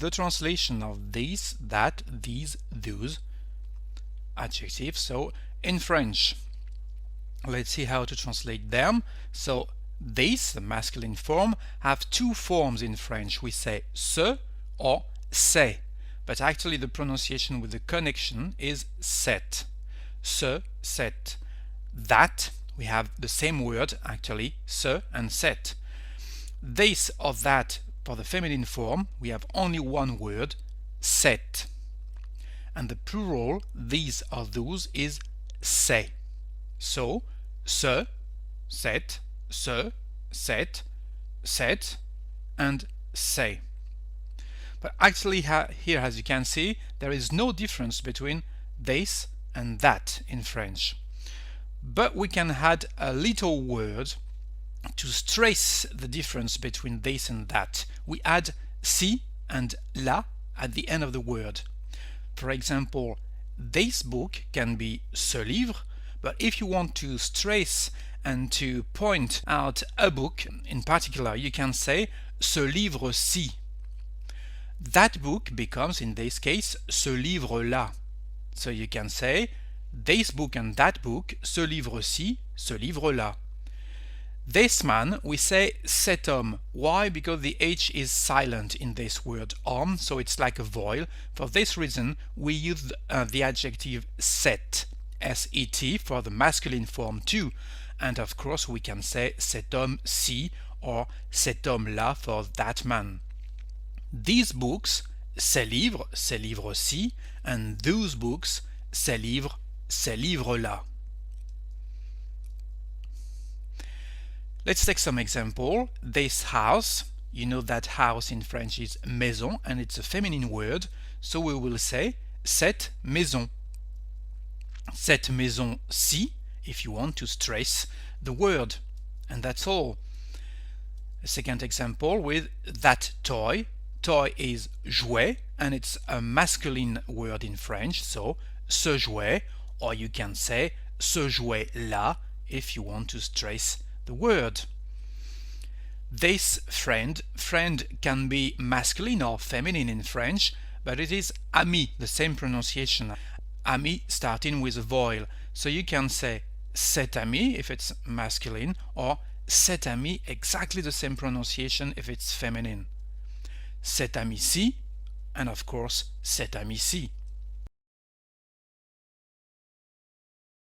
the translation of these, that, these, those adjectives. So in French, let's see how to translate them. So these, the masculine form, have two forms in French. We say ce or c'est, but actually the pronunciation with the connection is cette. Ce, cette. That, we have the same word actually, ce and cette. This or that, for the feminine form, we have only one word, cette. And the plural, these or those, is c'est. So, ce, cette, and c'est. But actually here, as you can see, there is no difference between this and that in French. But we can add a little word to stress the difference between this and that. We add si and la at the end of the word. For example, this book can be ce livre, but if you want to stress and to point out a book in particular, you can say ce livre-ci. That book becomes, in this case, ce livre-là. So you can say this book and that book, ce livre-ci, ce livre-là. This man, we say cet homme. Why? Because the H is silent in this word homme, so it's like a vowel. For this reason, we use the adjective set, S-E-T, for the masculine form too. And of course, we can say cet homme-ci or cet homme-là for that man. These books, ces livres, ces livres-ci, and those books, ces livres, ces livres-là. Let's take some example. This house, you know that house in French is maison and it's a feminine word, so we will say cette maison. Cette maison-ci, if you want to stress the word, and that's all. A second example with that toy. Toy is jouet and it's a masculine word in French, so ce jouet, or you can say ce jouet-là if you want to stress the word. This friend can be masculine or feminine in French, but it is ami, the same pronunciation. Ami starting with a vowel, so you can say cet ami if it's masculine, or cet ami, exactly the same pronunciation if it's feminine. Cet ami-ci, and of course cet ami-ci.